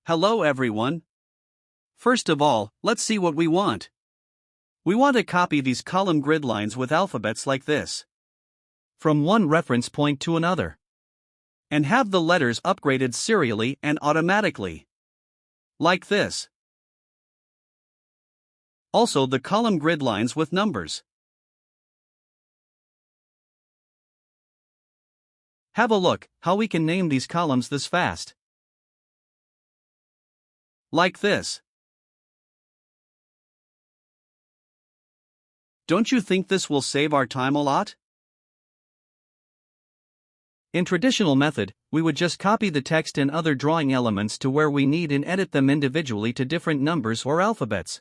Hello everyone. First of all, let's see what we want. We want to copy these column grid lines with alphabets like this, from one reference point to another, and have the letters upgraded serially and automatically, like this. Also the column grid lines with numbers. Have a look how we can name these columns this fast. Like this. Don't you think this will save our time a lot? In traditional method, we would just copy the text and other drawing elements to where we need and edit them individually to different numbers or alphabets.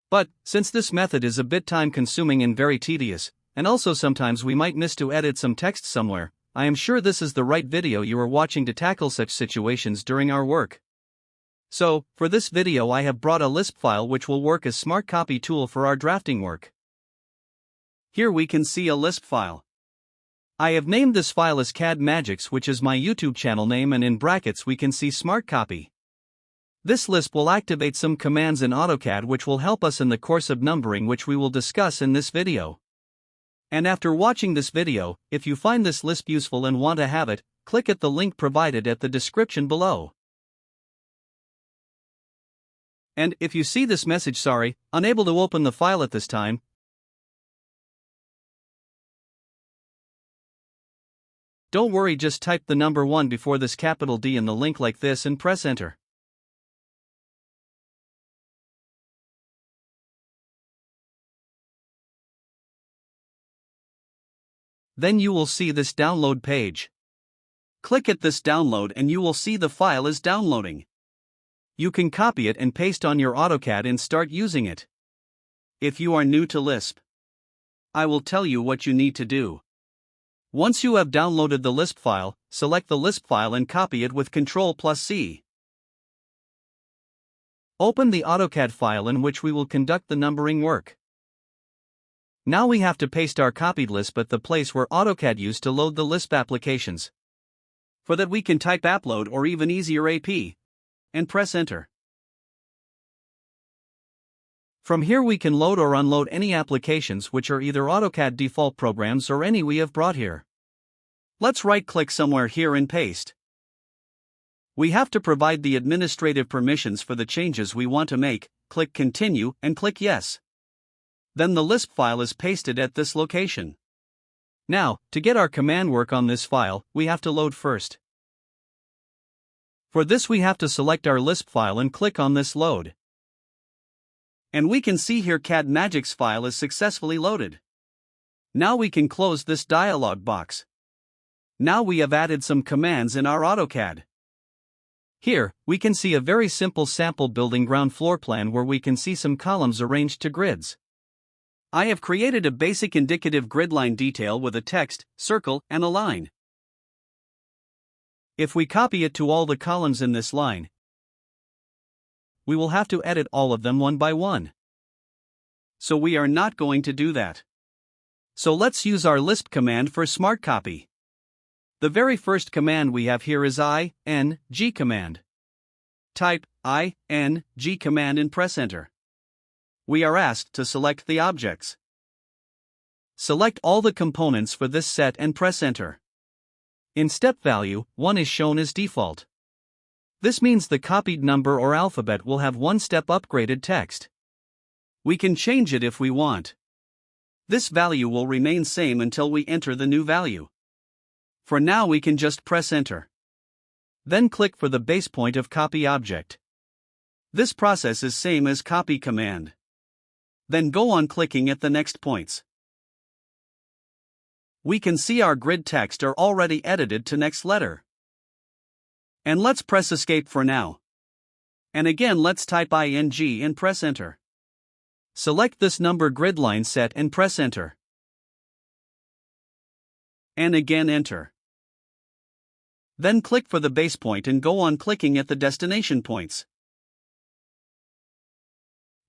But, since this method is a bit time-consuming and very tedious, and also sometimes we might miss to edit some text somewhere, I am sure this is the right video you are watching to tackle such situations during our work. So, for this video I have brought a Lisp file which will work as smart copy tool for our drafting work. Here we can see a Lisp file. I have named this file as CAD Magics, which is my YouTube channel name, and in brackets we can see smart copy. This Lisp will activate some commands in AutoCAD which will help us in the course of numbering, which we will discuss in this video. And after watching this video, if you find this Lisp useful and want to have it, click at the link provided at the description below. And if you see this message sorry, unable to open the file at this time, don't worry, just type the number 1 before this capital D in the link like this and press enter. Then you will see this download page. Click at this download and you will see the file is downloading. You can copy it and paste on your AutoCAD and start using it. If you are new to Lisp, I will tell you what you need to do. Once you have downloaded the Lisp file, select the Lisp file and copy it with Ctrl+C. Open the AutoCAD file in which we will conduct the numbering work. Now we have to paste our copied Lisp at the place where AutoCAD used to load the Lisp applications. For that we can type upload or even easier AP, and press enter. From here we can load or unload any applications which are either AutoCAD default programs or any we have brought here. Let's right-click somewhere here and paste. We have to provide the administrative permissions for the changes we want to make, click continue and click yes. Then the Lisp file is pasted at this location. Now, to get our command work on this file, we have to load first. For this we have to select our Lisp file and click on this load. And we can see here CAD Magics file is successfully loaded. Now we can close this dialog box. Now we have added some commands in our AutoCAD. Here, we can see a very simple sample building ground floor plan where we can see some columns arranged to grids. I have created a basic indicative grid line detail with a text, circle, and a line. If we copy it to all the columns in this line, we will have to edit all of them one by one. So we are not going to do that. So let's use our Lisp command for smart copy. The very first command we have here is ing command. Type ing command and press enter. We are asked to select the objects. Select all the components for this set and press enter. In step value, 1 is shown as default. This means the copied number or alphabet will have 1 step upgraded text. We can change it if we want. This value will remain same until we enter the new value. For now we can just press enter. Then click for the base point of copy object. This process is same as copy command. Then go on clicking at the next points. We can see our grid text are already edited to next letter. And let's press escape for now. And again let's type ing and press enter. Select this number grid line set and press enter. And again enter. Then click for the base point and go on clicking at the destination points.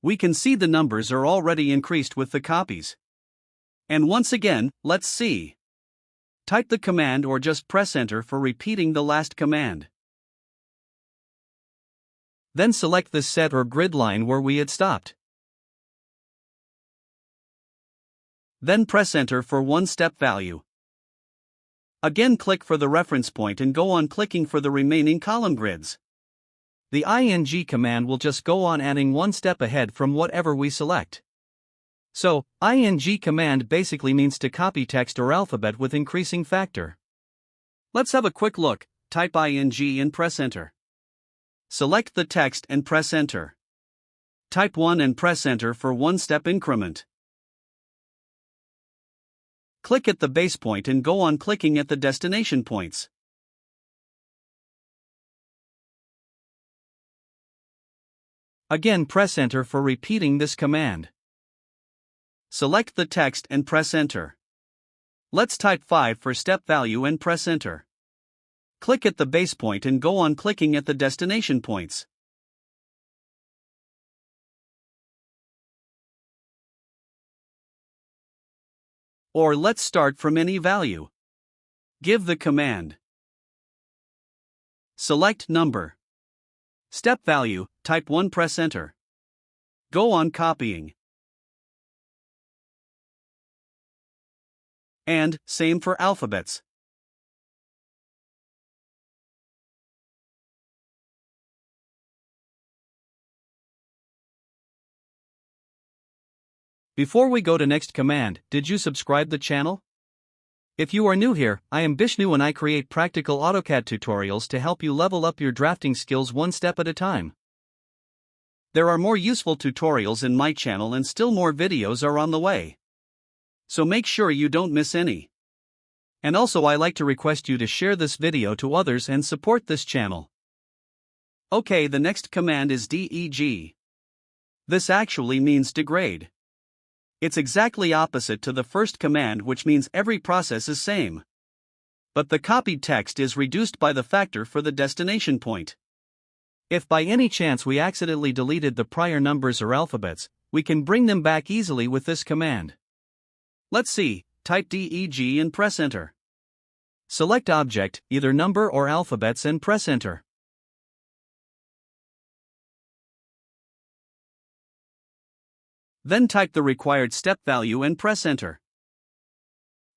We can see the numbers are already increased with the copies. And once again, let's see. type the command or just press Enter for repeating the last command. Then select the set or grid line where we had stopped. Then press Enter for one step value. Again, click for the reference point and go on clicking for the remaining column grids. The ing command will just go on adding one step ahead from whatever we select. So, ing command basically means to copy text or alphabet with increasing factor. Let's have a quick look. Type ing and press Enter. Select the text and press Enter. Type 1 and press Enter for one step increment. Click at the base point and go on clicking at the destination points. Again, press Enter for repeating this command. Select the text and press Enter. Let's type 5 for step value and press Enter. Click at the base point and go on clicking at the destination points. Or let's start from any value. Give the command. Select number. Step value, type 1, press Enter. Go on copying. And same for alphabets. Before we go to next command, did you subscribe the channel? If you are new here, I am Bishnu and I create practical AutoCAD tutorials to help you level up your drafting skills one step at a time. There are more useful tutorials in my channel and still more videos are on the way. So make sure you don't miss any. And also, I like to request you to share this video to others and support this channel. Okay, the next command is deg. This actually means degrade. It's exactly opposite to the first command, which means every process is same. But the copied text is reduced by the factor for the destination point. If by any chance we accidentally deleted the prior numbers or alphabets, we can bring them back easily with this command. Let's see, type deg and press Enter. Select object, either number or alphabets, and press Enter. Then type the required step value and press Enter.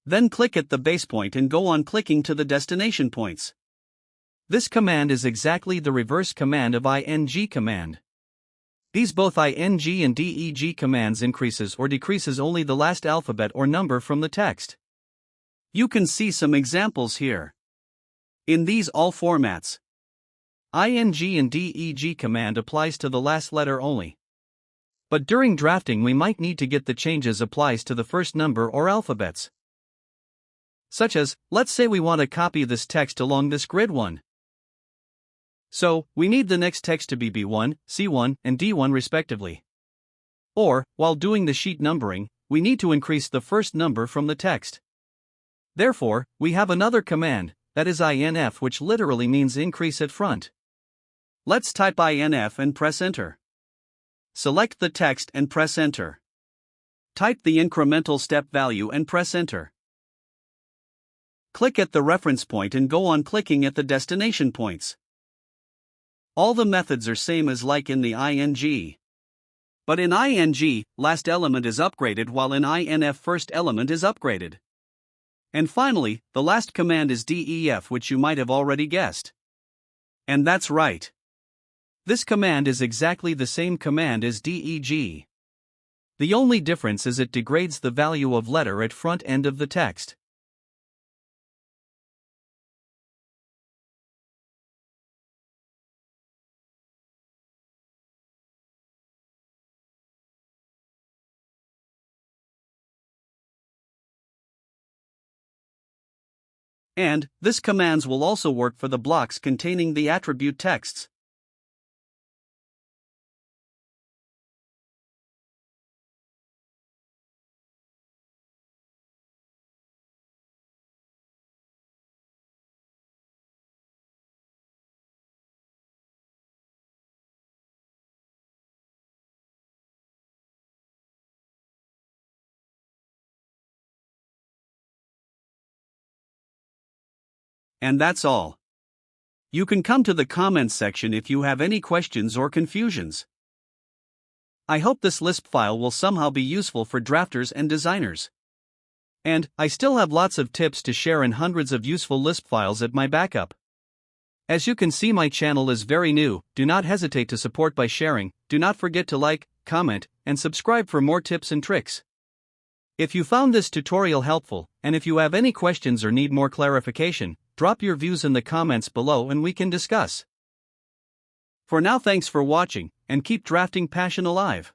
Then click at the base point and go on clicking to the destination points. This command is exactly the reverse command of ing command. These both ing and deg commands increases or decreases only the last alphabet or number from the text. You can see some examples here. In these all formats, ing and deg command applies to the last letter only. But during drafting we might need to get the changes applies to the first number or alphabets. Such as, let's say we want to copy this text along this grid 1. So, we need the next text to be B1, C1, and D1 respectively. Or, while doing the sheet numbering, we need to increase the first number from the text. Therefore, we have another command, that is inf, which literally means increase at front. Let's type inf and press Enter. Select the text and press Enter. Type the incremental step value and press Enter. Click at the reference point and go on clicking at the destination points. All the methods are same as like in the ing. But in ing, last element is upgraded while in inf first element is upgraded. And finally, the last command is def, which you might have already guessed. And that's right. This command is exactly the same command as deg. The only difference is it degrades the value of letter at front end of the text. And this commands will also work for the blocks containing the attribute texts. And that's all. You can come to the comments section if you have any questions or confusions. I hope this Lisp file will somehow be useful for drafters and designers. And I still have lots of tips to share and hundreds of useful Lisp files at my backup. As you can see, my channel is very new. Do not hesitate to support by sharing. Do not forget to like, comment, and subscribe for more tips and tricks. If you found this tutorial helpful, and if you have any questions or need more clarification, drop your views in the comments below and we can discuss. For now, thanks for watching, and keep drafting passion alive.